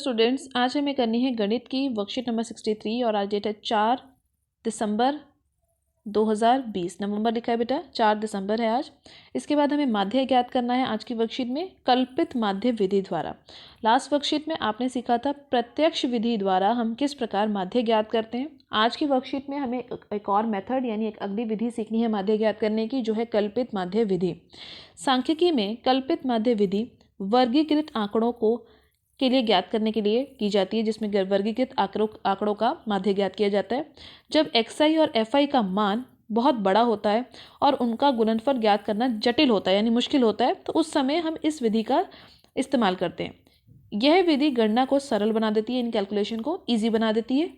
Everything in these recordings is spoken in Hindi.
स्टूडेंट्स, आज हमें करनी है गणित की वर्कशीट नंबर 63 और आज डेट है 4 दिसंबर 2020। नवंबर लिखा है बेटा, 4 दिसंबर है आज। इसके बाद हमें माध्य ज्ञात करना है आज की वर्कशीट में कल्पित माध्य विधि द्वारा। लास्ट वर्कशीट में आपने सीखा था प्रत्यक्ष विधि द्वारा हम किस प्रकार माध्य ज्ञात करते हैं। आज की वर्कशीट में हमें एक और मेथड यानी एक अगली विधि सीखनी है माध्य ज्ञात करने की, जो है कल्पित माध्य विधि। सांख्यिकी में कल्पित माध्य विधि वर्गीकृत आंकड़ों को के लिए ज्ञात करने के लिए की जाती है, जिसमें वर्गीकृत आंकड़ों का माध्य ज्ञात किया जाता है। जब xi और fi का मान बहुत बड़ा होता है और उनका गुणनफल ज्ञात करना जटिल होता है यानी मुश्किल होता है, तो उस समय हम इस विधि का इस्तेमाल करते हैं। यह विधि गणना को सरल बना देती है, इन कैलकुलेशन को ईजी बना देती है।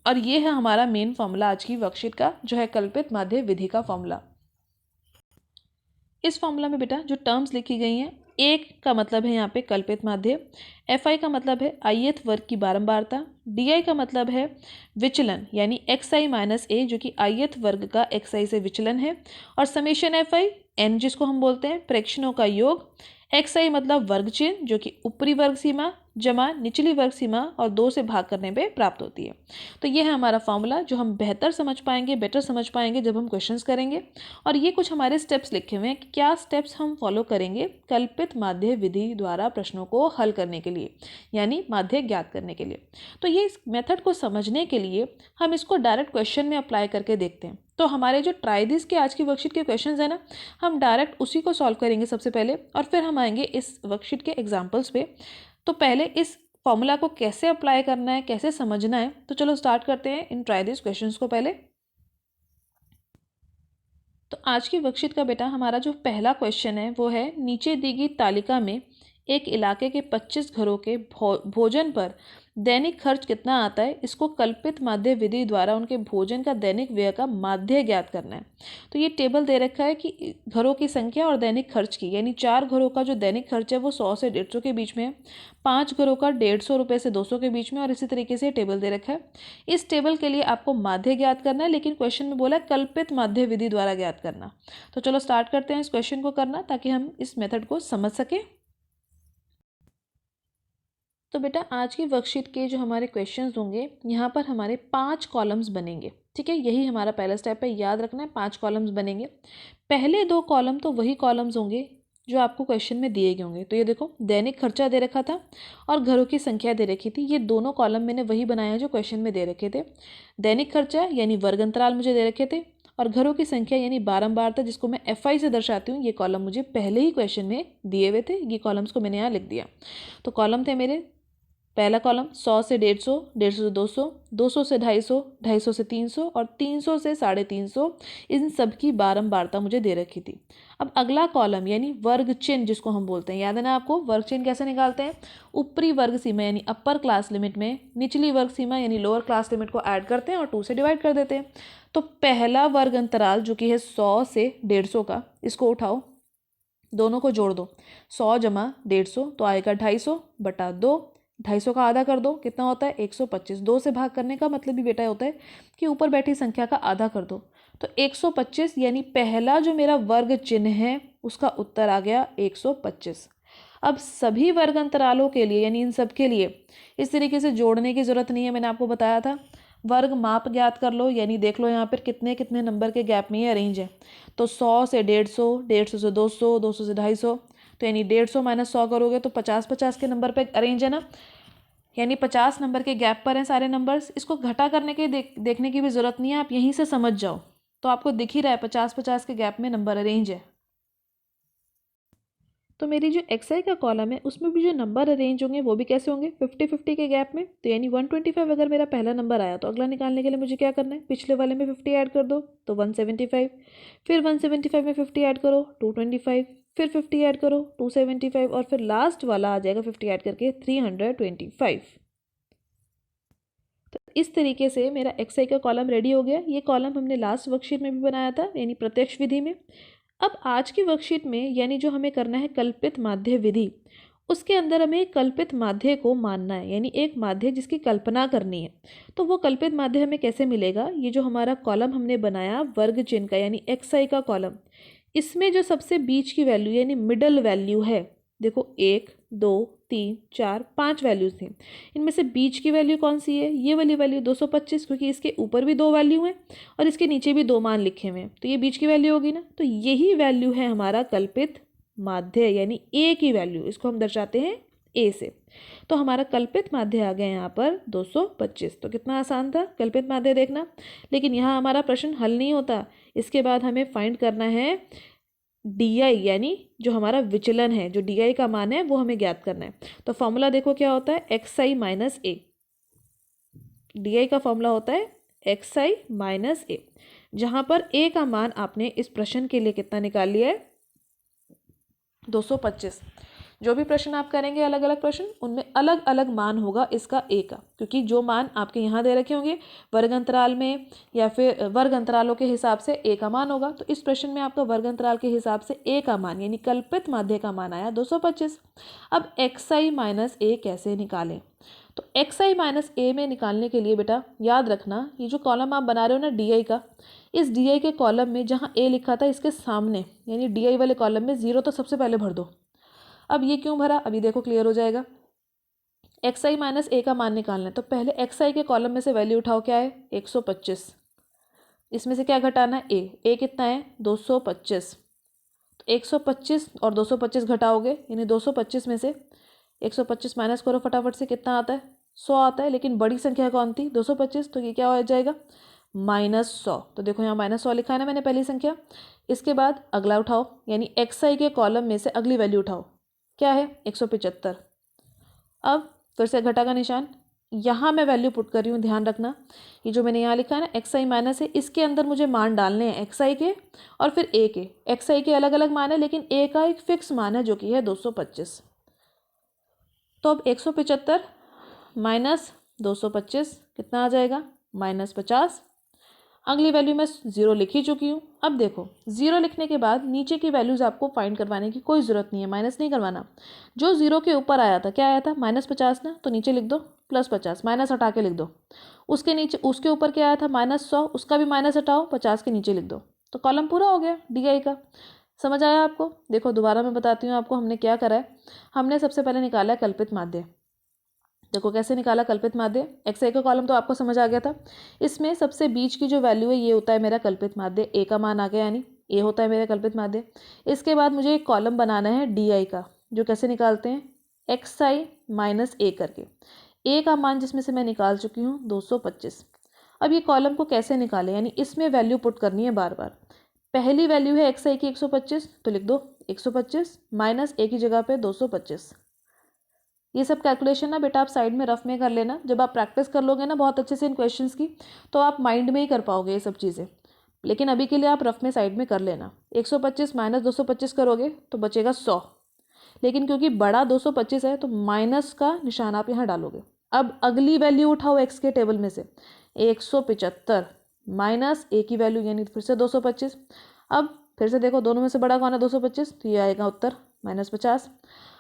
और ये है हमारा मेन फॉर्मूला आज की वर्कशीट का, जो है कल्पित माध्य विधि का फॉर्मूला। इस फॉर्मूला में बेटा जो टर्म्स लिखी गई हैं, एक का मतलब है यहाँ पे कल्पित माध्य, fi का मतलब है ith वर्ग की बारंबारता, di का मतलब है विचलन यानी xi माइनस a जो कि ith वर्ग का xi से विचलन है, और समेशन fi n जिसको हम बोलते हैं प्रेक्षणों का योग, xi मतलब वर्ग चिन्ह जो कि ऊपरी वर्ग सीमा जमा निचली वर्ग सीमा और 2 से भाग करने पे प्राप्त होती है। तो ये है हमारा फॉर्मूला, जो हम बेटर समझ पाएंगे जब हम क्वेश्चंस करेंगे। और ये कुछ हमारे स्टेप्स लिखे हुए हैं कि क्या स्टेप्स हम फॉलो करेंगे कल्पित माध्य विधि द्वारा प्रश्नों को हल करने के लिए, यानी माध्य ज्ञात करने के लिए। तो ये इस मेथड को समझने के लिए हम इसको डायरेक्ट क्वेश्चन में अप्लाई करके देखते हैं। तो हमारे जो ट्राई दिस के आज की वर्कशीट के क्वेश्चंस है ना, हम डायरेक्ट उसी को सॉल्व करेंगे सबसे पहले, और फिर हम आएंगे इस वर्कशीट के एग्जाम्पल्स पे। तो पहले इस फॉर्मूला को कैसे अप्लाई करना है, कैसे समझना है, तो चलो स्टार्ट करते हैं इन ट्राई दिस क्वेश्चंस को पहले। तो आज की वर्कशीट का बेटा हमारा जो पहला क्वेश्चन है वो है, नीचे दी गई तालिका में एक इलाके के 25 घरों के भोजन पर दैनिक खर्च कितना आता है, इसको कल्पित माध्य विधि द्वारा उनके भोजन का दैनिक व्यय का माध्य ज्ञात करना है। तो ये टेबल दे रखा है कि घरों की संख्या और दैनिक खर्च की, यानी 4 घरों का जो दैनिक खर्च है वो 100 से 150 के बीच में है, 5 घरों का 150 रुपये से 200 के बीच में, और इसी तरीके से टेबल दे रखा है। इस टेबल के लिए आपको माध्य ज्ञात करना है, लेकिन क्वेश्चन में बोला है कल्पित माध्य विधि द्वारा ज्ञात करना। तो चलो स्टार्ट करते हैं इस क्वेश्चन को करना, ताकि हम इस मेथड को समझ सकें। तो बेटा आज की वर्कशीट के जो हमारे क्वेश्चंस होंगे, यहाँ पर हमारे 5 कॉलम्स बनेंगे। ठीक है, यही हमारा पहला स्टेप है, याद रखना है 5 कॉलम्स बनेंगे। पहले 2 कॉलम तो वही कॉलम्स होंगे जो आपको क्वेश्चन में दिए गए होंगे। तो ये देखो, दैनिक खर्चा दे रखा था और घरों की संख्या दे रखी थी, ये दोनों कॉलम मैंने वही बनाया जो क्वेश्चन में दे रखे थे। दैनिक खर्चा यानी वर्ग अंतराल मुझे दे रखे थे, और घरों की संख्या यानी बारंबारता जिसको मैं FI से दर्शाती हूँ, ये कॉलम मुझे पहले ही क्वेश्चन में दिए हुए थे। ये कॉलम्स को मैंने यहाँ लिख दिया। तो कॉलम थे मेरे, पहला कॉलम 100 से 150, 150 से 200, 200 से 250, 250 से 300 और 300 से 350, इन सब की बारंबारता मुझे दे रखी थी। अब अगला कॉलम यानी वर्ग चिन्ह जिसको हम बोलते हैं, याद है ना आपको वर्ग चिन्ह कैसे निकालते हैं, ऊपरी वर्ग सीमा यानी अपर क्लास लिमिट में निचली वर्ग सीमा यानी लोअर क्लास लिमिट को ऐड करते हैं और 2 से डिवाइड कर देते हैं। तो पहला वर्ग अंतराल जो कि है 100 से 150 का, इसको उठाओ, दोनों को जोड़ दो, 100 जमा 150 तो आएगा 250 बटा 2, 250 का आधा कर दो, कितना होता है 125। 2 से भाग करने का मतलब भी बेटा होता है कि ऊपर बैठी संख्या का आधा कर दो, तो 125 यानी पहला जो मेरा वर्ग चिन्ह है उसका उत्तर आ गया 125। अब सभी वर्ग अंतरालों के लिए यानी इन सब के लिए इस तरीके से जोड़ने की जरूरत नहीं है, मैंने आपको बताया था। वर्ग माप ज्ञात कर लो, यानी देख लो यहाँ पर कितने कितने नंबर के गैप में ये अरेंज है। तो 100 से 150, 150 से 200, 200 से 250, तो यानी 150 माइनस 100 करोगे तो 50-50 के नंबर पे अरेंज है ना, यानी 50 नंबर के गैप पर हैं सारे नंबर्स। इसको घटा करने के देखने की भी ज़रूरत नहीं है, आप यहीं से समझ जाओ तो आपको दिख ही रहा है 50-50 के गैप में नंबर अरेंज है। तो मेरी जो XI का कॉलम है उसमें भी जो नंबर अरेंज होंगे वो भी कैसे होंगे 50-50 के गैप में। तो यानी 125 अगर मेरा पहला नंबर आया तो अगला निकालने के लिए मुझे क्या करना है, पिछले वाले में 50 ऐड कर दो तो 175, फिर 175 में 50 ऐड करो 225, फिर 50 ऐड करो 275, और फिर लास्ट वाला आ जाएगा 50 ऐड करके 325। तो इस तरीके से मेरा XI का कॉलम रेडी हो गया। ये कॉलम हमने लास्ट वर्कशीट में भी बनाया था यानी प्रत्यक्ष विधि में। अब आज की वर्कशीट में यानी जो हमें करना है कल्पित माध्य विधि, उसके अंदर हमें कल्पित माध्य को मानना है, यानी एक माध्य जिसकी कल्पना करनी है। तो वो कल्पित माध्य हमें कैसे मिलेगा, ये जो हमारा कॉलम हमने बनाया वर्ग चिन्ह का यानी XI का कॉलम, इसमें जो सबसे बीच की वैल्यू यानी मिडल वैल्यू है, देखो 1, 2, 3, 4, 5 वैल्यूज़ थी। इनमें से बीच की वैल्यू कौन सी है? ये वाली वैल्यू 225, क्योंकि इसके ऊपर भी 2 वैल्यू हैं और इसके नीचे भी 2 मान लिखे हुए हैं, तो ये बीच की वैल्यू होगी ना। तो यही वैल्यू है हमारा कल्पित माध्य यानी ए की वैल्यू। इसको हम दर्शाते हैं ए से। तो हमारा कल्पित माध्य आ गया यहाँ पर 225। तो कितना आसान था कल्पित माध्य देखना। लेकिन यहाँ हमारा प्रश्न हल नहीं होता। इसके बाद हमें फाइंड करना है डी आई, यानी जो हमारा विचलन है, जो डी आई का मान है वो हमें ज्ञात करना है। तो फॉर्मूला देखो क्या होता है, x I minus A. D I का फॉर्मूला होता है एक्स आई माइनस ए, जहाँ पर ए का मान आपने इस प्रश्न के लिए कितना निकाल लिया है? 225। जो भी प्रश्न आप करेंगे अलग अलग प्रश्न, उनमें अलग अलग मान होगा इसका ए का, क्योंकि जो मान आपके यहाँ दे रखे होंगे वर्ग अंतराल में या फिर वर्ग अंतरालों के हिसाब से ए का मान होगा। तो इस प्रश्न में आपका वर्ग अंतराल के हिसाब से ए का मान यानी कल्पित माध्य का मान आया 225। अब एक्स आई माइनस ए कैसे निकालें? तो एक्स आई माइनस ए में निकालने के लिए बेटा याद रखना, ये जो कॉलम आप बना रहे हो ना डी आई का, इस डी आई के कॉलम में जहाँ ए लिखा था इसके सामने यानी डी आई वाले कॉलम में 0 तो सबसे पहले भर दो। अब ये क्यों भरा, अभी देखो क्लियर हो जाएगा। एक्स आई माइनस ए का मान निकालना है, तो पहले एक्स आई के कॉलम में से वैल्यू उठाओ, क्या है? 125। इसमें से क्या घटाना है? ए कितना है? 225। तो 125 और 225 घटाओगे यानी 225 में से 125 माइनस करो फटाफट से, कितना आता है? 100 आता है। लेकिन बड़ी संख्या कौन थी? 225, तो ये क्या हो जाएगा? -100। तो देखो यहाँ -100 लिखा है ना मैंने पहली संख्या। इसके बाद अगला उठाओ यानी एक्स आई के कॉलम में से अगली वैल्यू उठाओ, क्या है? 175। अब फिर से घटा का निशान, यहाँ मैं वैल्यू पुट कर रही हूँ, ध्यान रखना। ये जो मैंने यहाँ लिखा है ना एक्स आई माइनस है, इसके अंदर मुझे मान डालने हैं एक्स आई के और फिर ए के। एक्स आई के अलग अलग मान है लेकिन ए का एक फिक्स मान है जो कि है 225। तो अब 175 माइनस 225 कितना आ जाएगा? -50। अगली वैल्यू मैं 0 लिख ही चुकी हूँ। अब देखो 0 लिखने के बाद नीचे की वैल्यूज़ आपको फाइंड करवाने की कोई ज़रूरत नहीं है, माइनस नहीं करवाना। जो 0 के ऊपर आया था, क्या आया था? -50 ना, तो नीचे लिख दो +50, माइनस हटा के लिख दो। उसके नीचे उसके ऊपर क्या आया था? -100, उसका भी माइनस हटाओ, 50 के नीचे लिख दो। तो कॉलम पूरा हो गया डी आई का। समझ आया आपको? देखो दोबारा मैं बताती हूँ आपको हमने क्या करा है। हमने सबसे पहले निकाला है कल्पित माध्य। देखो कैसे निकाला कल्पित माध्य। एक्स आई का कॉलम तो आपको समझ आ गया था। इसमें सबसे बीच की जो वैल्यू है ये होता है मेरा कल्पित माध्य, ए का मान आ गया यानी ए होता है मेरा कल्पित माध्य। इसके बाद मुझे एक कॉलम बनाना है डी आई का, जो कैसे निकालते हैं? एक्स आई माइनस ए करके। ए का मान जिसमें से मैं निकाल चुकी हूँ 225। अब ये कॉलम को कैसे निकालें, यानी इसमें वैल्यू पुट करनी है बार बार। पहली वैल्यू है एक्स आई की 125, तो लिख दो 125 माइनस ए की जगह पे 225। ये सब कैलकुलेशन ना बेटा आप साइड में रफ में कर लेना। जब आप प्रैक्टिस कर लोगे ना बहुत अच्छे से इन क्वेश्चंस की, तो आप माइंड में ही कर पाओगे ये सब चीज़ें। लेकिन अभी के लिए आप रफ में साइड में कर लेना। 125 माइनस 225 करोगे तो बचेगा 100, लेकिन क्योंकि बड़ा 225 है तो माइनस का निशान आप यहाँ डालोगे। अब अगली वैल्यू उठाओ एक्स के टेबल में से, 175 माइनस ए की वैल्यू यानी फिर से 225। अब फिर से देखो दोनों में से बड़ा कौन है? 225, तो ये आएगा उत्तर -50।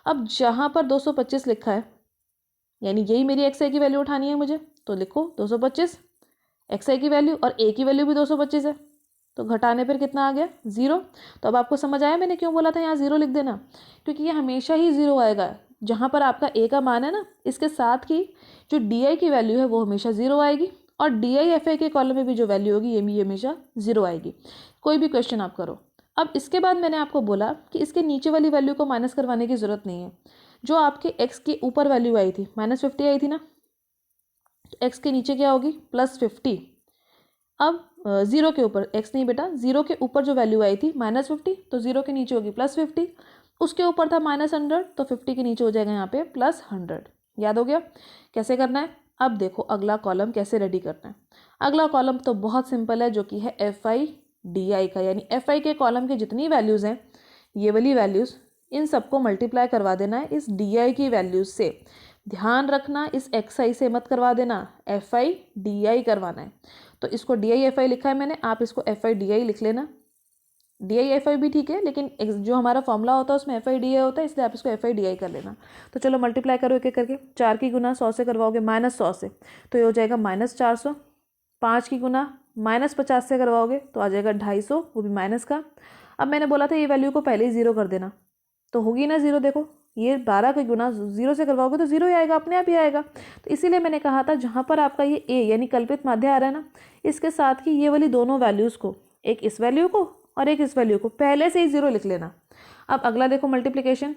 अब जहाँ पर 225 लिखा है यानी यही मेरी एक्स आई की वैल्यू उठानी है मुझे, तो लिखो 225 एक्स आई की वैल्यू और ए की वैल्यू भी 225 है, तो घटाने पर कितना आ गया? 0। तो अब आपको समझ आया मैंने क्यों बोला था यहाँ 0 लिख देना, क्योंकि ये हमेशा ही 0 आएगा। जहाँ पर आपका ए का मान है ना, इसके साथ की जो डी आई की वैल्यू है वो हमेशा 0 आएगी और डी आई एफ आई के कॉलम में भी जो वैल्यू होगी ये भी हमेशा 0 आएगी, कोई भी क्वेश्चन आप करो। अब इसके बाद मैंने आपको बोला कि इसके नीचे वाली वैल्यू को माइनस करवाने की ज़रूरत नहीं है। जो आपके एक्स के ऊपर वैल्यू आई थी -50 आई थी ना, तो एक्स के नीचे क्या होगी? +50। अब 0 के ऊपर एक्स नहीं बेटा, 0 के ऊपर जो वैल्यू आई थी -50, तो 0 के नीचे होगी +50। उसके ऊपर था -100, तो 50 के नीचे हो जाएगा यहाँ पे +100। याद हो गया कैसे करना है? अब देखो अगला कॉलम कैसे रेडी करना है। अगला कॉलम तो बहुत सिंपल है, जो कि है एफ आई डी आई का, यानी एफ आई के कॉलम की जितनी वैल्यूज़ हैं ये वाली वैल्यूज़, इन सबको मल्टीप्लाई करवा देना है इस डी आई की वैल्यूज़ से। ध्यान रखना इस एक्स आई से मत करवा देना, एफ आई डी आई करवाना है। तो इसको डी आई एफ आई लिखा है मैंने, आप इसको एफ आई डी आई लिख लेना। डी आई एफ आई भी ठीक है, लेकिन जो हमारा फॉर्मूला होता है उसमें एफ आई डी आई होता है, इसलिए आप इसको एफ आई डी आई कर लेना। तो चलो मल्टीप्लाई करो एक एक करके। 4 की गुना 100 से करवाओगे -100 से, तो ये हो जाएगा -400। 5 की गुना -50 से करवाओगे तो आ जाएगा 250, वो भी माइनस का। अब मैंने बोला था ये वैल्यू को पहले ही 0 कर देना, तो होगी ना 0। देखो ये 12 का गुना 0 से करवाओगे तो 0 ही आएगा, अपने आप ही आएगा। तो इसीलिए मैंने कहा था जहाँ पर आपका ये ए यानी कल्पित माध्य आ रहा है ना, इसके साथ ही ये वाली दोनों वैल्यूज़ को, एक इस वैल्यू को और एक इस वैल्यू को, पहले से ही 0 लिख लेना। अब अगला देखो मल्टीप्लिकेशन,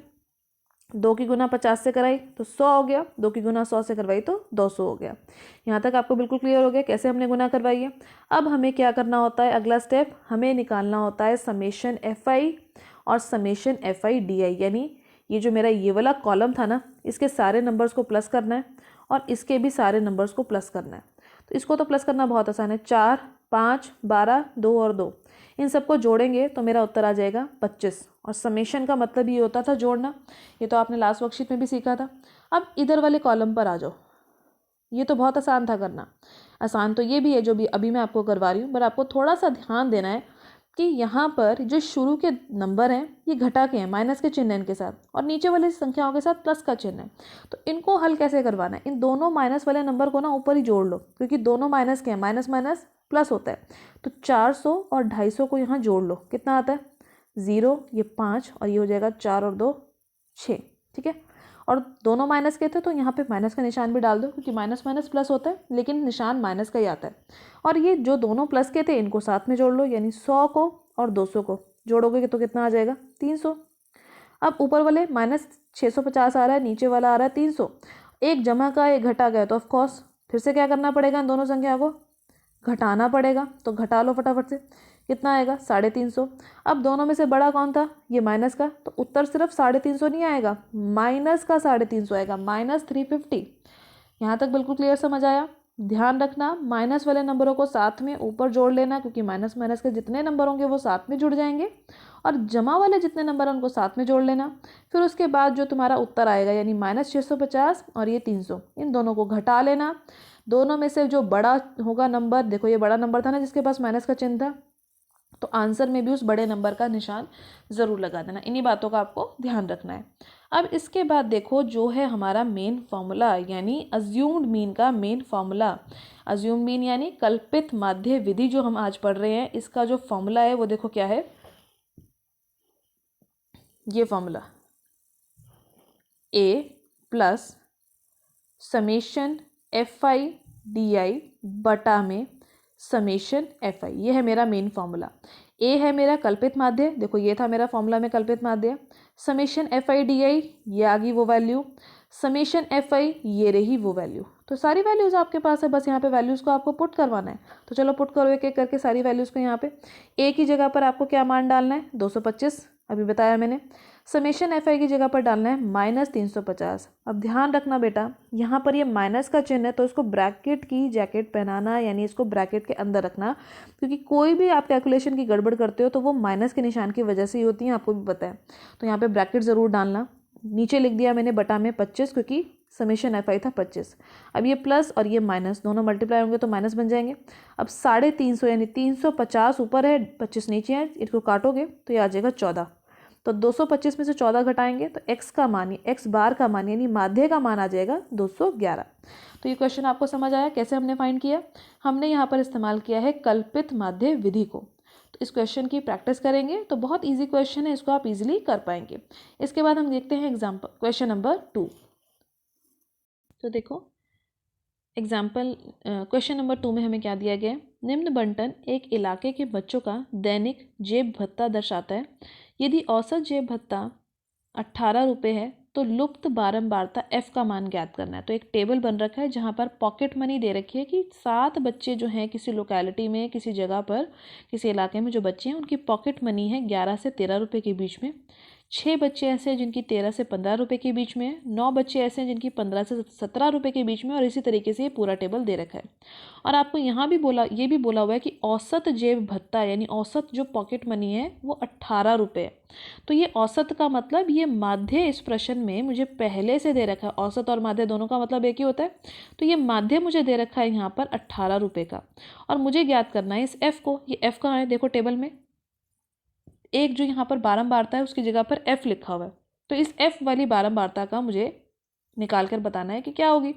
2 की गुना 50 से कराई तो 100 हो गया, 2 की गुना 100 से करवाई तो 200 हो गया। यहाँ तक आपको बिल्कुल क्लियर हो गया कैसे हमने गुना करवाई है। अब हमें क्या करना होता है, अगला स्टेप हमें निकालना होता है समेशन एफ आई और summation F I D I, यानी ये जो मेरा ये वाला कॉलम था ना, इसके सारे नंबर्स को प्लस करना है और इसके भी सारे नंबर्स को प्लस करना है। तो इसको तो प्लस करना बहुत आसान है, 4, 5, 12, 2 और 2, इन सबको जोड़ेंगे तो मेरा उत्तर आ जाएगा 25। और समेशन का मतलब ये होता था जोड़ना, ये तो आपने लास्ट वर्कशीट में भी सीखा था। अब इधर वाले कॉलम पर आ जाओ, ये तो बहुत आसान था करना। आसान तो ये भी है जो भी अभी मैं आपको करवा रही हूँ, पर आपको थोड़ा सा ध्यान देना है कि यहाँ पर जो शुरू के नंबर हैं ये घटा के हैं, माइनस के चिन्ह इनके साथ, और नीचे वाली संख्याओं के साथ प्लस का चिन्ह है। तो इनको हल कैसे करवाना है, इन दोनों माइनस वाले नंबर को ना ऊपर ही जोड़ लो, क्योंकि दोनों माइनस के हैं, माइनस माइनस प्लस होता है। तो 400 और 250 को यहाँ जोड़ लो, कितना आता है 0, ये 5 और ये हो जाएगा 4 और 2 6, ठीक है। और दोनों माइनस के थे तो यहाँ पे माइनस का निशान भी डाल दो, क्योंकि माइनस माइनस प्लस होता है, लेकिन निशान माइनस का ही आता है। और ये जो दोनों प्लस के थे इनको साथ में जोड़ लो, यानी 100 को और 200 को जोड़ोगे तो कितना आ जाएगा 300। अब ऊपर वाले माइनस 650 आ रहा है, नीचे वाला आ रहा है 300, एक जमा का एक घटा गया, तो ऑफकोर्स फिर से क्या करना पड़ेगा, इन दोनों संख्या को घटाना पड़ेगा। तो घटा लो फटाफट से, कितना आएगा 350। अब दोनों में से बड़ा कौन था, ये माइनस का, तो उत्तर सिर्फ 350 नहीं आएगा, माइनस का 350 आएगा, -350। यहाँ तक बिल्कुल क्लियर समझ आया। ध्यान रखना माइनस वाले नंबरों को साथ में ऊपर जोड़ लेना, क्योंकि माइनस माइनस के जितने नंबर होंगे वो साथ में जुड़ जाएंगे, और जमा वाले जितने नंबर हैं उनको साथ में जोड़ लेना। फिर उसके बाद जो तुम्हारा उत्तर आएगा यानी -650 और ये 300, इन दोनों को घटा लेना। दोनों में से जो बड़ा होगा नंबर, देखो ये बड़ा नंबर था ना जिसके पास माइनस का चिन्ह था, तो आंसर में भी उस बड़े नंबर का निशान ज़रूर लगा देना। इन्हीं बातों का आपको ध्यान रखना है। अब इसके बाद देखो जो है हमारा मेन फॉर्मूला, यानी अज्यूम्ड मीन का मेन फॉर्मूला। अज्यूम्ड मीन यानी कल्पित माध्य विधि जो हम आज पढ़ रहे हैं, इसका जो फॉर्मूला है वो देखो क्या है, ये formula A plus summation F I D I बटा में समेशन एफ आई, ये है मेरा मेन फॉर्मूला। ए है मेरा कल्पित माध्य, देखो ये था मेरा फॉर्मूला में कल्पित माध्य। Summation F I D I, ये आ गई वो वैल्यू। समेशन एफ आई, ये रही वो वैल्यू। तो सारी वैल्यूज़ आपके पास है, बस यहाँ पे वैल्यूज़ को आपको पुट करवाना है। तो चलो पुट करो एक एक करके सारी वैल्यूज़ को। यहाँ पे ए की जगह पर आपको क्या मान डालना है, 225, अभी बताया मैंने। समेशन एफ आई की जगह पर डालना है -350। अब ध्यान रखना बेटा, यहाँ पर ये माइनस का चिन्ह है तो इसको ब्रैकेट की जैकेट पहनाना, यानी इसको ब्रैकेट के अंदर रखना, क्योंकि कोई भी आप कैलकुलेशन की गड़बड़ करते हो तो वो माइनस के निशान की वजह से ही होती है, आपको भी पता है। तो यहाँ पे ब्रैकेट ज़रूर डालना। नीचे लिख दिया मैंने बटा में 25, क्योंकि समेशन एफ आई था 25। अब ये प्लस और ये माइनस दोनों मल्टीप्लाई होंगे तो माइनस बन जाएंगे। अब 350 यानी 350 ऊपर है, 25 नीचे है, इसको काटोगे तो ये आ जाएगा 14। तो 225 में से 14 घटाएंगे तो x का मान, x बार का मान यानी माध्य का मान आ जाएगा 211। तो ये क्वेश्चन आपको समझ आया कैसे हमने फाइंड किया। हमने यहाँ पर इस्तेमाल किया है कल्पित माध्य विधि को। तो इस क्वेश्चन की प्रैक्टिस करेंगे तो बहुत इजी क्वेश्चन है, इसको आप इजीली कर पाएंगे। इसके बाद हम देखते हैं एग्जाम्पल क्वेश्चन नंबर 2। तो देखो एग्जाम्पल क्वेश्चन नंबर 2 में हमें क्या दिया गया है, निम्न बंटन एक इलाके के बच्चों का दैनिक जेब भत्ता दर्शाता है। यदि औसत जेब भत्ता 18 रुपये है तो लुप्त बारंबारता f का मान ज्ञात करना है। तो एक टेबल बन रखा है जहाँ पर पॉकेट मनी दे रखी है कि 7 बच्चे जो हैं किसी लोकेलिटी में, किसी जगह पर, किसी इलाके में जो बच्चे हैं उनकी पॉकेट मनी है 11 से 13 रुपये के बीच में। 6 बच्चे ऐसे हैं जिनकी 13 से 15 रुपये के बीच में है। 9 बच्चे ऐसे हैं जिनकी 15 से 17 रुपये के बीच में, और इसी तरीके से ये पूरा टेबल दे रखा है। और आपको यहाँ भी ये भी बोला हुआ है कि औसत जेब भत्ता यानी औसत जो पॉकेट मनी है वो 18 रुपये है। तो ये औसत का मतलब, ये माध्य इस प्रश्न में मुझे पहले से दे रखा है, औसत और माध्य दोनों का मतलब एक ही होता है। तो ये माध्य मुझे दे रखा है यहाँ पर 18 रुपये का, और मुझे ज्ञात करना है इस f को। ये f कहाँ है, देखो टेबल में एक जो यहाँ पर बारंबारता है उसकी जगह पर f लिखा हुआ है। तो इस f वाली बारंबारता का मुझे निकाल कर बताना है कि क्या होगी,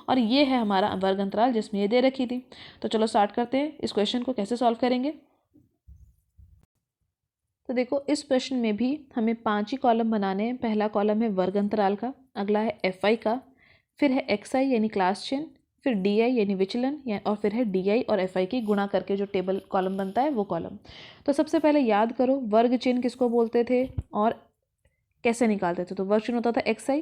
और ये है हमारा वर्ग अंतराल जिसमें ये दे रखी थी। तो चलो स्टार्ट करते हैं, इस क्वेश्चन को कैसे सॉल्व करेंगे। तो देखो इस प्रश्न में भी हमें 5 ही कॉलम बनाने हैं। पहला कॉलम है वर्ग अंतराल का, अगला है FI का, फिर है XI यानी क्लास चिन्ह, फिर DI यानी विचलन और फिर है DI और FI की गुणा करके जो टेबल कॉलम बनता है वो कॉलम। तो सबसे पहले याद करो वर्ग चिन्ह किसको बोलते थे और कैसे निकालते थे। तो वर्ग चिन्ह होता था XI,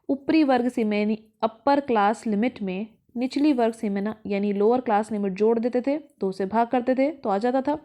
ऊपरी वर्ग सीमा यानी अपर क्लास लिमिट में निचली वर्ग सीमा यानी लोअर क्लास लिमिट जोड़ देते थे, 2 से भाग करते थे तो आ जाता था।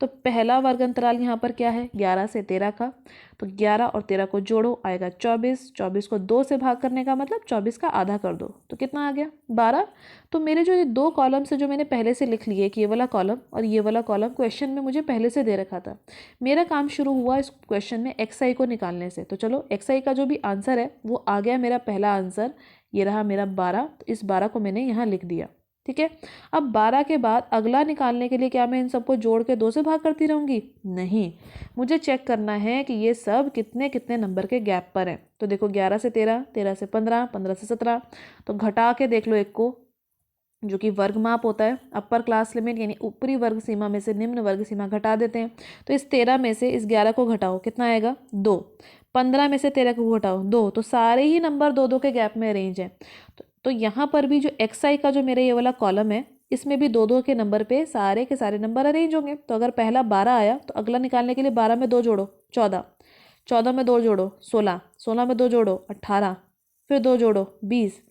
तो पहला वर्ग अंतराल यहाँ पर क्या है 11 से 13 का, तो 11 और 13 को जोड़ो आएगा 24, 24 को 2 से भाग करने का मतलब 24 का आधा कर दो तो कितना आ गया 12। तो मेरे जो ये 2 कॉलम से जो मैंने पहले से लिख लिए कि ये वाला कॉलम और ये वाला कॉलम क्वेश्चन में मुझे पहले से दे रखा था। मेरा काम शुरू हुआ इस क्वेश्चन में XI को निकालने से। तो चलो XI का जो भी आंसर है वो आ गया मेरा पहला आंसर, ये रहा मेरा 12। तो इस 12 को मैंने यहाँ लिख दिया, ठीक है। अब 12 के बाद अगला निकालने के लिए क्या मैं इन सबको जोड़ के 2 से भाग करती रहूँगी? नहीं, मुझे चेक करना है कि ये सब कितने कितने नंबर के गैप पर हैं। तो देखो 11 से 13, 13 से 15, 15 से 17, तो घटा के देख लो एक को जो कि वर्ग माप होता है, अपर क्लास लिमिट यानी ऊपरी वर्ग सीमा में से निम्न वर्ग सीमा घटा देते हैं। तो इस 13 में से इस 11 को घटाओ, कितना आएगा 2। 15 में से 13 को घटाओ 2, तो सारे ही नंबर 2-2 के गैप में अरेंज हैं। तो यहाँ पर भी जो XI का जो मेरा ये वाला कॉलम है इसमें भी 2-2 के नंबर पे सारे के सारे नंबर अरेंज होंगे। तो अगर पहला 12 आया तो अगला निकालने के लिए 12 में 2 जोड़ो 14, 14 में 2 जोड़ो 16, 16 में 2 जोड़ो 18, फिर 2 जोड़ो 20,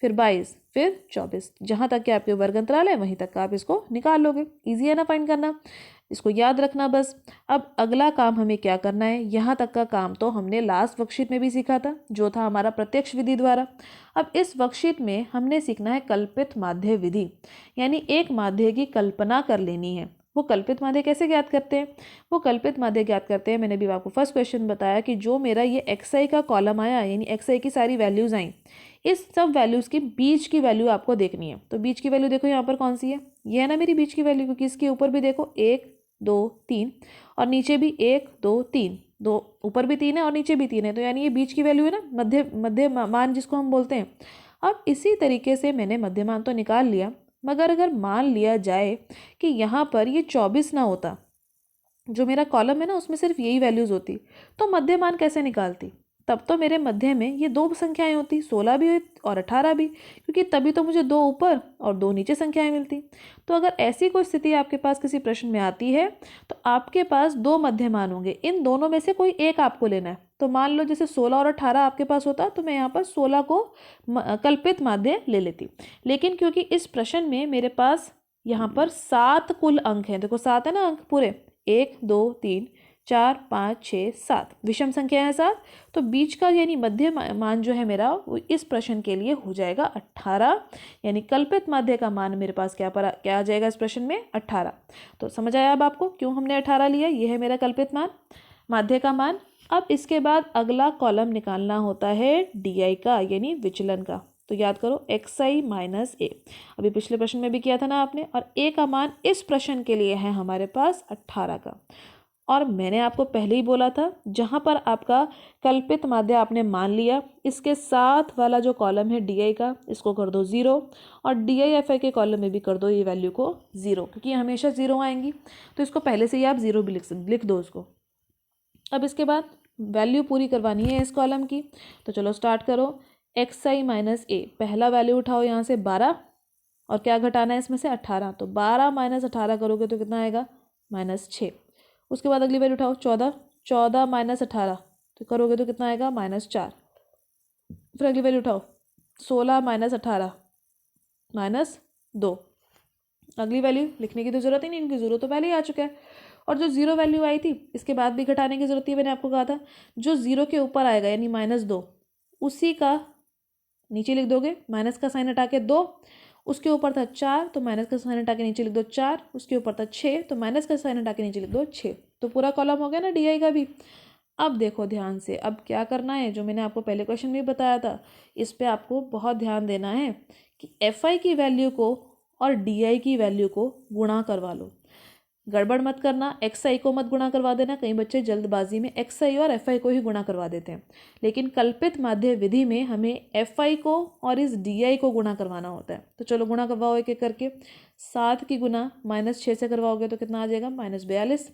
फिर 22, फिर 24। जहाँ तक कि आपके वर्ग अंतराल है वहीं तक का आप इसको निकाल लोगे। ईजी है ना फाइंड करना, इसको याद रखना बस। अब अगला काम हमें क्या करना है, यहाँ तक का काम तो हमने लास्ट वर्कशीट में भी सीखा था जो था हमारा प्रत्यक्ष विधि द्वारा। अब इस वर्कशीट में हमने सीखना है कल्पित माध्य विधि, यानी एक माध्य की कल्पना कर लेनी है। वो कल्पित माध्य कैसे ज्ञात करते हैं? वो कल्पित माध्य ज्ञात करते हैं, मैंने भी आपको फर्स्ट क्वेश्चन बताया कि जो मेरा ये XI का कॉलम आया यानी XI की सारी वैल्यूज आई, इस सब वैल्यूज के बीच की वैल्यू आपको देखनी है। तो बीच की वैल्यू देखो यहाँ पर कौन सी है, ये है ना मेरी बीच की वैल्यू, क्योंकि इसके ऊपर भी देखो 1 2 3 और नीचे भी 1 2 3, दो ऊपर भी 3 है और नीचे भी 3 है, तो यानी ये बीच की वैल्यू है ना, मध्य मान जिसको हम बोलते हैं। अब इसी तरीके से मैंने मध्यमान तो निकाल लिया, मगर अगर मान लिया जाए कि यहाँ पर ये 24 ना होता, जो मेरा कॉलम है ना उसमें सिर्फ यही वैल्यूज होती, तो मध्यमान कैसे निकालती? तब तो मेरे मध्य में ये 2 संख्याएं होती, 16 भी और 18 भी, क्योंकि तभी तो मुझे 2 ऊपर और 2 नीचे संख्याएं मिलती। तो अगर ऐसी कोई स्थिति आपके पास किसी प्रश्न में आती है तो आपके पास 2 मध्यमान होंगे, इन दोनों में से कोई एक आपको लेना है। तो मान लो जैसे 16 और 18 आपके पास होता तो मैं यहाँ पर 16 को कल्पित माध्य ले लेती, लेकिन क्योंकि इस प्रश्न में मेरे पास यहाँ पर 7 कुल अंक हैं, देखो 7 है ना अंक पूरे, 1 2 3 4 5 6 7 विषम संख्या है 7, तो बीच का यानी मध्य मान जो है मेरा वो इस प्रश्न के लिए हो जाएगा 18, यानी कल्पित माध्य का मान मेरे पास क्या आ जाएगा इस प्रश्न में 18। तो समझ आया अब आपको क्यों हमने 18 लिया, ये है मेरा कल्पित मान माध्य का मान। अब इसके बाद अगला कॉलम निकालना होता है DI का यानी विचलन का। तो याद करो XI माइनस A, अभी पिछले प्रश्न में भी किया था ना आपने, और A का मान इस प्रश्न के लिए है हमारे पास 18 का। और मैंने आपको पहले ही बोला था जहाँ पर आपका कल्पित माध्य आपने मान लिया, इसके साथ वाला जो कॉलम है DI का इसको कर दो 0 और DI FI के कॉलम में भी कर दो ये वैल्यू को 0, क्योंकि हमेशा 0 आएंगी, तो इसको पहले से ही आप 0 भी लिख दो उसको। अब इसके बाद वैल्यू पूरी करवानी है इस कॉलम की, तो चलो स्टार्ट करो। XI माइनस A, पहला वैल्यू उठाओ यहाँ से 12 और क्या घटाना है इसमें से 18, तो 12 माइनस 18 करोगे तो कितना आएगा -6। उसके बाद अगली वैल्यू उठाओ 14, 14 माइनस 18 तो करोगे तो कितना आएगा -4। फिर अगली वैल्यू उठाओ 16 माइनस 18 -2। अगली वैल्यू लिखने की तो ज़रूरत ही नहीं क्योंकि 0 तो पहले ही आ चुका है, और जो 0 वैल्यू आई थी इसके बाद भी घटाने की जरूरत थी, मैंने आपको कहा था जो 0 के ऊपर आएगा यानी -2 उसी का नीचे लिख दोगे, माइनस का साइन हटा के 2, उसके ऊपर था 4 तो माइनस का साइन हटा के नीचे लिख दो 4, उसके ऊपर था 6 तो माइनस का साइन हटा के नीचे लिख दो 6, तो पूरा कॉलम हो गया ना DI का भी। अब देखो ध्यान से, अब क्या करना है, जो मैंने आपको पहले क्वेश्चन में बताया था इस पे आपको बहुत ध्यान देना है कि FI की वैल्यू को और DI की वैल्यू को गुणा करवा लो। गड़बड़ मत करना, XI को मत गुणा करवा देना, कई बच्चे जल्दबाजी में XI और FI को ही गुणा करवा देते हैं, लेकिन कल्पित माध्य विधि में हमें FI को और इस DI को गुणा करवाना होता है। तो चलो गुणा करवाओ एक एक करके। 7 की गुना -6 से करवाओगे तो कितना आ जाएगा -42,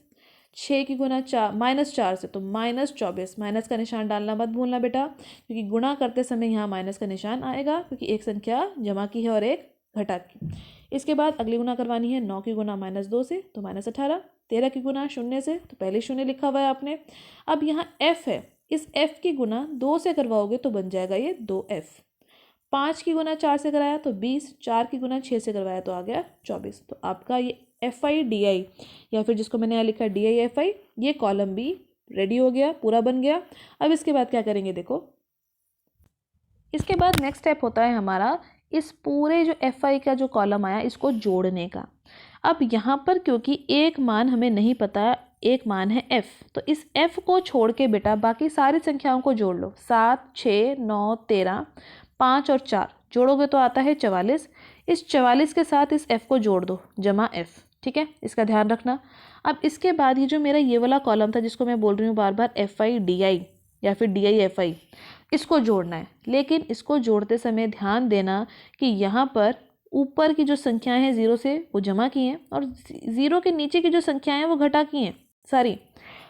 6 की गुना -4 से, तो -24। माइनस का निशान डालना मत भूलना बेटा, क्योंकि गुणा करते समय यहाँ माइनस का निशान आएगा, क्योंकि एक संख्या जमा की है और एक घटा की। इसके बाद अगली गुना करवानी है 9 की गुना -2 से, तो -18। 13 की गुना 0 से, तो पहले 0 लिखा हुआ है आपने। अब यहाँ f है, इस f की गुना 2 से करवाओगे तो बन जाएगा ये 2f। 5 की गुना 4 से कराया तो 20, 4 की गुना 6 से करवाया तो आ गया 24। तो आपका ये FI DI, या फिर जिसको मैंने यहाँ लिखा DI FI, ये कॉलम भी रेडी हो गया, पूरा बन गया। अब इसके बाद क्या करेंगे देखो, इसके बाद नेक्स्ट स्टेप होता है हमारा इस पूरे जो FI का जो कॉलम आया इसको जोड़ने का। अब यहाँ पर क्योंकि एक मान हमें नहीं पता, एक मान है f, तो इस f को छोड़ के बेटा बाकी सारी संख्याओं को जोड़ लो। 7, 6, 9, 13, 5 और 4 जोड़ोगे तो आता है 44। इस 44 के साथ इस f को जोड़ दो, जमा f। ठीक है, इसका ध्यान रखना। अब इसके बाद ये जो मेरा ये वाला कॉलम था जिसको मैं बोल रही हूँ बार बार FI DI या फिर DI FI, इसको जोड़ना है। लेकिन इसको जोड़ते समय ध्यान देना कि यहाँ पर ऊपर की जो संख्याएं हैं 0 से वो जमा की हैं, और 0 के नीचे की जो संख्याएं हैं वो घटा की हैं सारी।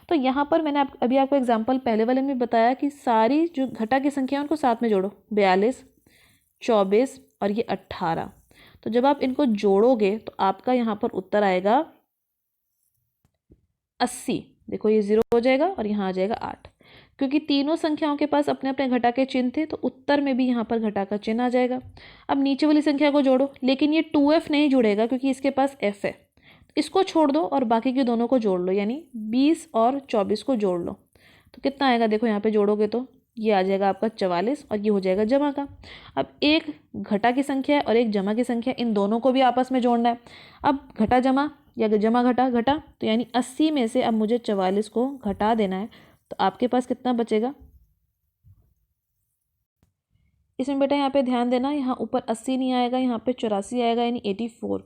तो यहाँ पर मैंने अभी आपको एग्जांपल पहले वाले में बताया कि सारी जो घटा की संख्या उनको साथ में जोड़ो, 42, 24 और ये 18। तो जब आप इनको जोड़ोगे तो आपका यहाँ पर उत्तर आएगा 80। देखो ये 0 हो जाएगा और यहाँ आ जाएगा 8, क्योंकि तीनों संख्याओं के पास अपने अपने घटा के चिन्ह थे, तो उत्तर में भी यहाँ पर घटा का चिन्ह आ जाएगा। अब नीचे वाली संख्या को जोड़ो, लेकिन ये 2f नहीं जुड़ेगा क्योंकि इसके पास f है। इसको छोड़ दो और बाकी के दोनों को जोड़ लो, यानी 20 और 24 को जोड़ लो। तो कितना आएगा देखो, यहाँ पे जोड़ोगे तो ये आ जाएगा आपका 44 और ये हो जाएगा जमा का। अब एक घटा की संख्या है और एक जमा की संख्या, इन दोनों को भी आपस में जोड़ना है। अब घटा जमा या जमा घटा घटा, तो यानी 80 में से अब मुझे 44 को घटा देना है। तो आपके पास कितना बचेगा इसमें बेटा, यहाँ पे ध्यान देना, यहाँ ऊपर 80 नहीं आएगा, यहाँ पे 84 आएगा, यानी 84।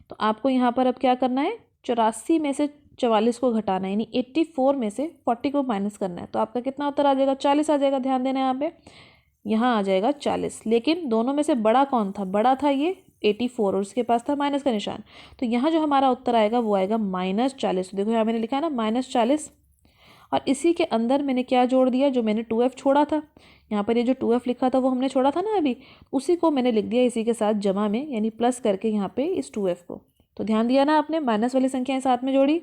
तो आपको यहाँ पर अब क्या करना है, 84 में से 44 को घटाना है, यानी 84 में से 40 को माइनस करना है। तो आपका कितना उत्तर आ जाएगा, 40 आ जाएगा। ध्यान देना यहाँ पे, यहाँ आ जाएगा 40। लेकिन दोनों में से बड़ा कौन था, बड़ा था ये 84 और उसके पास था माइनस का निशान। तो यहाँ जो हमारा उत्तर आएगा वो आएगा -40। तो देखो यहाँ मैंने लिखा है ना -40, और इसी के अंदर मैंने क्या जोड़ दिया, जो मैंने 2f छोड़ा था, यहाँ पर ये जो 2f लिखा था वो हमने छोड़ा था ना अभी, उसी को मैंने लिख दिया इसी के साथ जमा में, यानी प्लस करके यहाँ पे इस 2f को। तो ध्यान दिया ना आपने, माइनस वाली संख्याएं साथ में जोड़ी,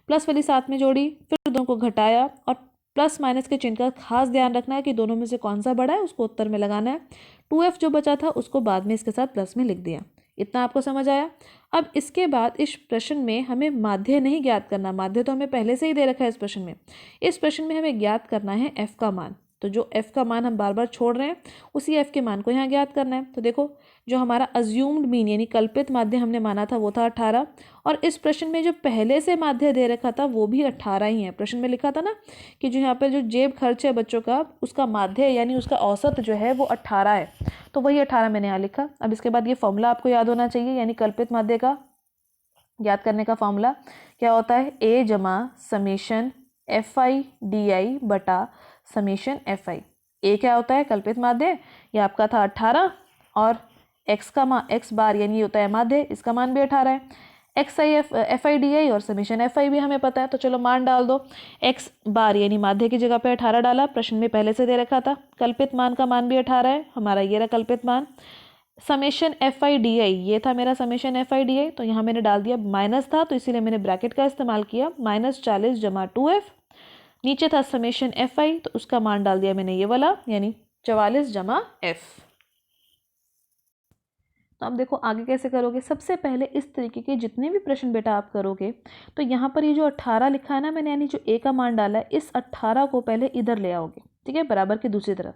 प्लस वाली साथ में जोड़ी, फिर दोनों को घटाया, और प्लस माइनस के चिन्ह का खास ध्यान रखना है कि दोनों में से कौन सा बड़ा है उसको उत्तर में लगाना है। 2f जो बचा था उसको बाद में इसके साथ प्लस में लिख दिया। इतना आपको समझ आया। अब इसके बाद इस प्रश्न में हमें माध्य नहीं ज्ञात करना, माध्य तो हमें पहले से ही दे रखा है इस प्रश्न में। इस प्रश्न में हमें ज्ञात करना है f का मान। तो जो f का मान हम बार बार छोड़ रहे हैं उसी f के मान को यहाँ ज्ञात करना है। तो देखो जो हमारा अज्यूम्ड मीन यानी कल्पित माध्य हमने माना था वो था 18, और इस प्रश्न में जो पहले से माध्य दे रखा था वो भी 18 ही है। प्रश्न में लिखा था ना कि जो यहाँ पर जो जेब खर्च है बच्चों का, उसका माध्य यानी उसका औसत जो है वो 18 है, तो वही 18 मैंने यहाँ लिखा। अब इसके बाद ये फॉर्मूला आपको याद होना चाहिए, यानी कल्पित माध्य का ज्ञात करने का फॉर्मूला क्या होता है, a जमा समेशन FI DI बटा समेशन FI। a क्या होता है, कल्पित माध्य, ये आपका था 18, और x का मान x बार यानी होता है माध्य, इसका मान भी 18 है। FI DI और समेशन FI भी हमें पता है, तो चलो मान डाल दो। x बार यानी माध्य की जगह पे 18 डाला, प्रश्न में पहले से दे रखा था। कल्पित मान का मान भी 18 है, हमारा ये रहा कल्पित मान। समेशन FI DI, ये था मेरा समेशन FI DI, तो यहाँ मैंने डाल दिया, माइनस था तो इसीलिए मैंने ब्रैकेट का इस्तेमाल किया, -40 जमा 2f। नीचे था समेशन FI, तो उसका मान डाल दिया मैंने ये वाला, यानी 44 जमा f। तो अब देखो आगे कैसे करोगे। सबसे पहले इस तरीके के जितने भी प्रश्न बेटा आप करोगे, तो यहाँ पर ये जो 18 लिखा है ना मैंने, यानी जो a का मान डाला है, इस 18 को पहले इधर ले आओगे, ठीक है, बराबर की दूसरी तरफ।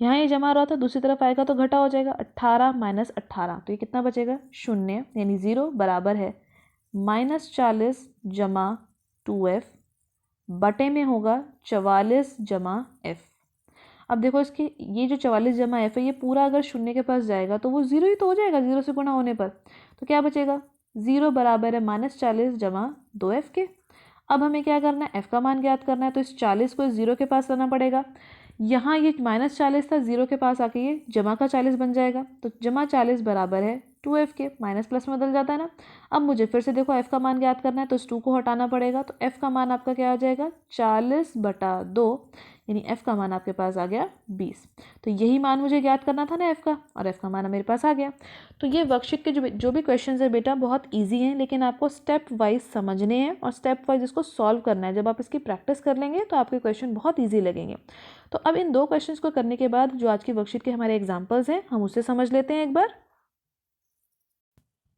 यहाँ ये जमा रहा था, दूसरी तरफ आएगा तो घटा हो जाएगा, 18 - 18, तो ये कितना बचेगा, 0, यानी 0 बराबर है -40 जमा 2f बटे में होगा 44 जमा f। अब देखो इसकी ये जो 44 जमा f है, ये पूरा अगर 0 के पास जाएगा तो वो 0 ही तो हो जाएगा 0 से गुणा होने पर। तो क्या बचेगा, 0 बराबर है -40 जमा 2f के। अब हमें क्या करना है, f का मान ज्ञात करना है, तो इस 40 को 0 के पास लाना पड़ेगा। यहाँ ये -40 था, 0 के पास आके ये जमा का 40 बन जाएगा, तो जमा 40 बराबर है 2f के, माइनस प्लस में बदल जाता है ना। अब मुझे फिर से देखो f का मान ज्ञात करना है, तो इस 2 को हटाना पड़ेगा, तो f का मान आपका क्या आ जाएगा 40/2, यानी f का मान आपके पास आ गया 20। तो यही मान मुझे ज्ञात करना था ना f का, और f का मान मेरे पास आ गया। तो ये वर्कशीट के जो भी क्वेश्चन है बेटा बहुत ईजी हैं, लेकिन आपको स्टेप वाइज समझने हैं और स्टेप वाइज इसको सॉल्व करना है। जब आप इसकी प्रैक्टिस कर लेंगे तो आपके क्वेश्चन बहुत ईजी लगेंगे। तो अब इन 2 क्वेश्चंस को करने के बाद जो आज की वर्कशीट के हमारे एग्जाम्पल्स हैं हम उससे समझ लेते हैं एक बार।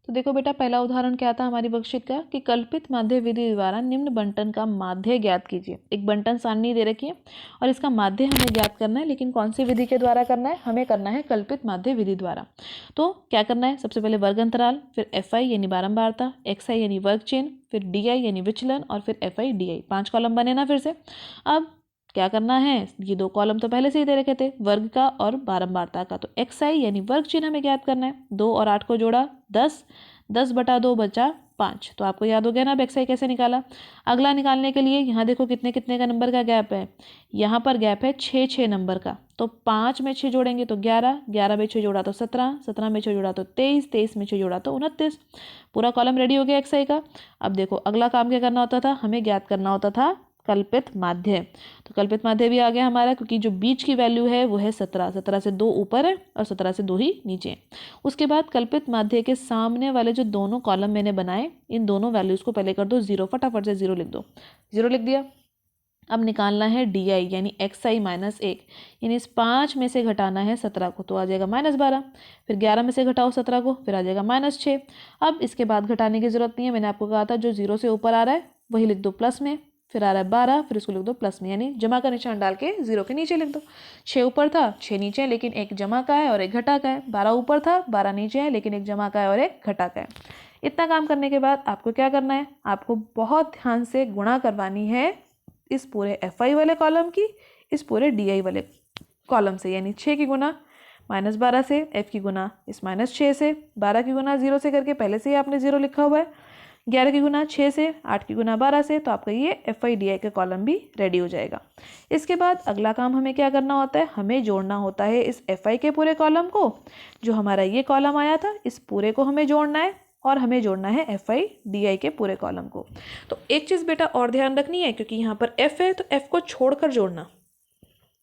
तो देखो बेटा, पहला उदाहरण क्या था हमारी वर्कशीट का कि कल्पित माध्य विधि द्वारा निम्न बंटन का माध्य ज्ञात कीजिए। एक बंटन सारणी दे रखी है और इसका माध्य हमें ज्ञात करना है, लेकिन कौन सी विधि के द्वारा करना है, हमें करना है कल्पित माध्य विधि द्वारा। तो क्या करना है, सबसे पहले वर्ग अंतराल, फिर FI यानी बारंबारता, XI यानी वर्ग चिन्ह, फिर DI यानी विचलन और फिर FI DI। 5 कॉलम बने ना फिर से। अब क्या करना है, ये 2 कॉलम तो पहले से ही दे रखे थे, वर्ग का और बारंबारता का। तो XI यानी वर्ग चिन्ह हमें ज्ञात करना है। 2 और 8 को जोड़ा 10, 10/2 बचा 5। तो आपको याद हो गया ना अब XI कैसे निकाला। अगला निकालने के लिए यहाँ देखो कितने कितने का नंबर का गैप है, यहाँ पर गैप है 6 नंबर का। तो 5 में 6 जोड़ेंगे तो 11, 11 में 6 जोड़ा तो 17, 17 में 6 जोड़ा तो 23, 23 में 6 जोड़ा तो 29। पूरा कॉलम रेडी हो गया XI का। अब देखो अगला काम क्या करना होता था, हमें ज्ञात करना होता था कल्पित माध्य। तो कल्पित माध्य भी आ गया हमारा, क्योंकि जो बीच की वैल्यू है वो है 17, 17 से 2 ऊपर है और 17 से 2 ही नीचे है। उसके बाद कल्पित माध्य के सामने वाले जो दोनों कॉलम मैंने बनाए, इन दोनों वैल्यूज को पहले कर दो 0, फटाफट से 0 लिख दो। 0 लिख दिया। अब निकालना है DI यानी XI माइनस 1, यानी इस 5 में से घटाना है 17 को, तो आ जाएगा -12। फिर 11 में से घटाओ 17 को, फिर आ जाएगा -6। अब इसके बाद घटाने की जरूरत नहीं है, मैंने आपको कहा था जो 0 से ऊपर आ रहा है वही लिख दो प्लस में, फिर आ रहा है 12, फिर इसको लिख दो प्लस में, यानी जमा का निशान डाल के 0 के नीचे लिख दो। 6 ऊपर था 6 नीचे है, लेकिन एक जमा का है और एक घटा का है। 12 ऊपर था 12 नीचे है, लेकिन एक जमा का है और एक घटा का है। इतना काम करने के बाद आपको क्या करना है, आपको बहुत ध्यान से गुणा करवानी है इस पूरे FI वाले कॉलम की इस पूरे DI वाले कॉलम से, यानी 6 की गुना -12 से, F की गुना इस -6 से, 12 की गुना 0 से करके पहले से ही आपने 0 लिखा हुआ है, 11 की गुना 6 से, 8 की गुना 12 से, तो आपका ये FI DI का कॉलम भी रेडी हो जाएगा। इसके बाद अगला काम हमें क्या करना होता है, हमें जोड़ना होता है इस FI के पूरे कॉलम को, जो हमारा ये कॉलम आया था इस पूरे को हमें जोड़ना है, और हमें जोड़ना है FI DI के पूरे कॉलम को। तो एक चीज़ बेटा और ध्यान रखनी है, क्योंकि यहाँ पर F है तो F को छोड़कर जोड़ना,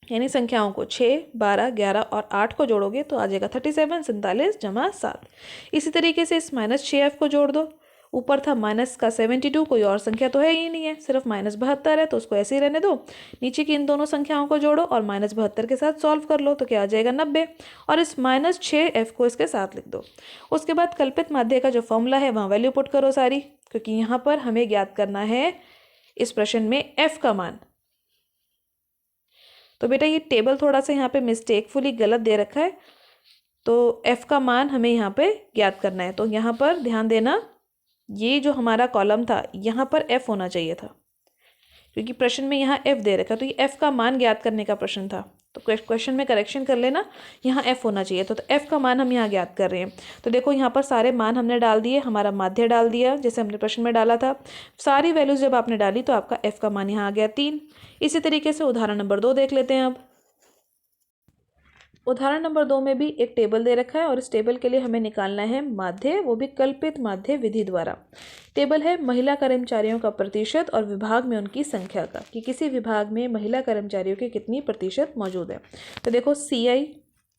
यानी संख्याओं को 6, 12, 11 और 8 को जोड़ोगे तो आ जाएगा 37, 47 जमा 7। इसी तरीके से इस -6F को जोड़ दो। ऊपर था माइनस का 72, कोई और संख्या तो है ही नहीं है, सिर्फ -72 है, तो उसको ऐसे ही रहने दो। नीचे की इन दोनों संख्याओं को जोड़ो और -72 के साथ सॉल्व कर लो, तो क्या आ जाएगा 90, और इस -6F को इसके साथ लिख दो। उसके बाद कल्पित माध्य का जो फॉर्मूला है वहाँ वैल्यू पुट करो सारी, क्योंकि यहाँ पर हमें ज्ञात करना है इस प्रश्न में F का मान। तो बेटा ये टेबल थोड़ा सा यहाँ पे मिस्टेकफुली गलत दे रखा है, तो F का मान हमें यहाँ पे ज्ञात करना है। तो यहाँ पर ध्यान देना, ये जो हमारा कॉलम था यहाँ पर F होना चाहिए था, क्योंकि प्रश्न में यहाँ F दे रखा, तो ये F का मान ज्ञात करने का प्रश्न था, तो क्वेश्चन में करेक्शन कर लेना, यहाँ F होना चाहिए। तो F का मान हम यहाँ ज्ञात कर रहे हैं। तो देखो यहाँ पर सारे मान हमने डाल दिए, हमारा माध्य डाल दिया जैसे हमने प्रश्न में डाला था। सारी वैल्यूज जब आपने डाली तो आपका F का मान यहाँ आ गया 3। इसी तरीके से उदाहरण नंबर 2 देख लेते हैं। अब उदाहरण नंबर 2 में भी एक टेबल दे रखा है, और इस टेबल के लिए हमें निकालना है माध्य, वो भी कल्पित माध्य विधि द्वारा। टेबल है महिला कर्मचारियों का प्रतिशत और विभाग में उनकी संख्या का, कि किसी विभाग में महिला कर्मचारियों की कितनी प्रतिशत मौजूद है। तो देखो CI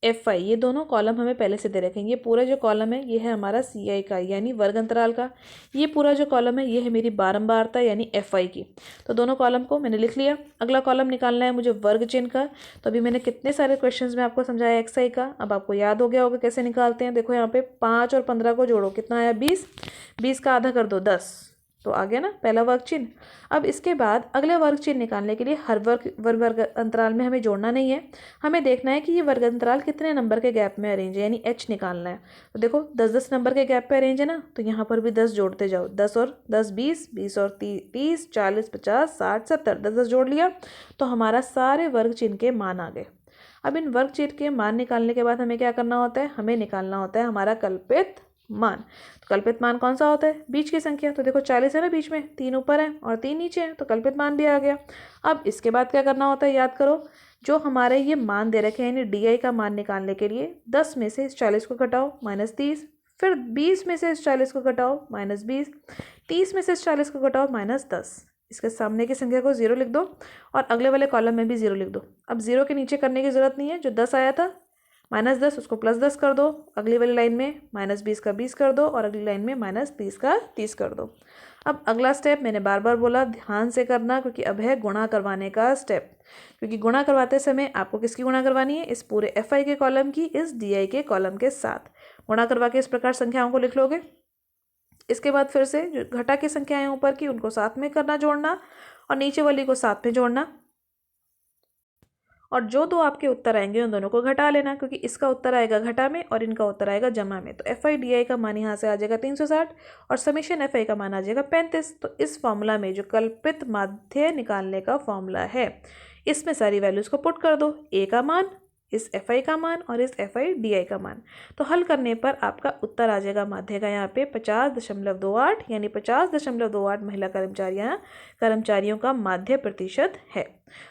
FI ये दोनों कॉलम हमें पहले से दे रखेंगे। ये पूरा जो कॉलम है ये है हमारा CI का यानी वर्ग अंतराल का, ये पूरा जो कॉलम है ये है मेरी बारंबारता यानी FI की। तो दोनों कॉलम को मैंने लिख लिया। अगला कॉलम निकालना है मुझे वर्ग चिन्ह का। तो अभी मैंने कितने सारे क्वेश्चंस में आपको समझाया XI का, अब आपको याद हो गया होगा कैसे निकालते हैं। देखो यहाँ पे 5 और 15 को जोड़ो, कितना आया 20, 20 का आधा कर दो 10, तो आ गया ना पहला वर्ग चिन्ह। अब इसके बाद अगले वर्ग चिन्ह निकालने के लिए हर वर्ग अंतराल में हमें जोड़ना नहीं है, हमें देखना है कि ये वर्ग अंतराल कितने नंबर के गैप में अरेंज है, यानी H निकालना है। तो देखो 10-10 नंबर के गैप पे अरेंज है ना, तो यहाँ पर भी 10 जोड़ते जाओ, 10 और 10 20, 20 और 30 40 50 60 70, 10-10 जोड़ लिया तो हमारा सारे वर्ग चिन्ह के मान आ गए। अब इन वर्ग चिन्ह के मान निकालने के बाद हमें क्या करना होता है, हमें निकालना होता है हमारा कल्पित मान। तो कल्पित मान कौन सा होता है, बीच की संख्या। तो देखो 40 है ना बीच में, 3 ऊपर है और 3 नीचे है, तो कल्पित मान भी आ गया। अब इसके बाद क्या करना होता है, याद करो, जो हमारे ये मान दे रखे हैं यानी DI का मान निकालने के लिए 10 में से इस 40 को घटाओ -30, फिर 20 में से इस 40 को घटाओ -20, 30 में से इस 40 को घटाओ -10। इसके सामने की संख्या को 0 लिख दो और अगले वाले कॉलम में भी 0 लिख दो। अब 0 के नीचे करने की ज़रूरत नहीं है, जो 10 आया था -10 उसको +10 कर दो, अगली वाली लाइन में -20 का 20 कर दो और अगली लाइन में -30 का 30 कर दो। अब अगला स्टेप मैंने बार बार बोला ध्यान से करना, क्योंकि अब है गुणा करवाने का स्टेप। क्योंकि गुणा करवाते समय आपको किसकी गुणा करवानी है, इस पूरे FI के कॉलम की इस DI के कॉलम के साथ। गुणा करवा के इस प्रकार संख्याओं को लिख लोगे। इसके बाद फिर से जो घटा की संख्याएं ऊपर की उनको साथ में करना, जोड़ना, और नीचे वाली को साथ में जोड़ना, और जो दो आपके उत्तर आएंगे उन दोनों को घटा लेना, क्योंकि इसका उत्तर आएगा घटा में और इनका उत्तर आएगा जमा में। तो FI DI का मान यहाँ से आ जाएगा 360 और समेशन FI का मान आ जाएगा 35। तो इस फॉर्मूला में जो कल्पित माध्य निकालने का फॉर्मूला है, इसमें सारी वैल्यूज़ को पुट कर दो, A का मान, इस FI का मान और इस FI DI का मान। तो हल करने पर आपका उत्तर आ जाएगा माध्य का यहाँ पे 50.28, यानी 50.28 महिला कर्मचारियों का माध्य प्रतिशत है।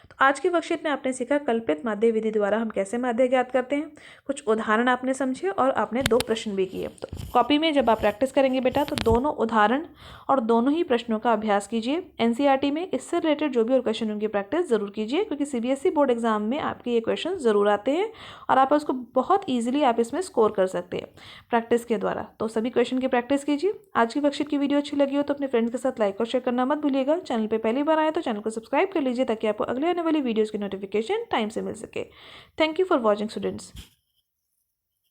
तो आज की वर्कशीट में आपने सीखा कल्पित माध्य विधि द्वारा हम कैसे माध्य ज्ञात करते हैं। कुछ उदाहरण आपने समझे और आपने 2 प्रश्न भी किए। तो कॉपी में जब आप प्रैक्टिस करेंगे बेटा तो दोनों उदाहरण और दोनों ही प्रश्नों का अभ्यास कीजिए। NCERT में इससे रिलेटेड जो भी और क्वेश्चन उनकी प्रैक्टिस जरूर कीजिए, क्योंकि CBSE बोर्ड एग्जाम में आपके ये क्वेश्चन जरूर आते हैं और आप उसको बहुत ईजिली आप इसमें स्कोर कर सकते हैं प्रैक्टिस के द्वारा। तो सभी क्वेश्चन की प्रैक्टिस कीजिए। आज की वर्कशीट की वीडियो अच्छी लगी हो तो अपने फ्रेंड्स के साथ लाइक और शेयर करना मत भूलिएगा। चैनल पर पहली बार आए तो चैनल को सब्सक्राइब कर लीजिए ताकि आपको अगले आने वाली वीडियोज़ की नोटिफिकेशन टाइम से मिल सके। Thank you for watching students.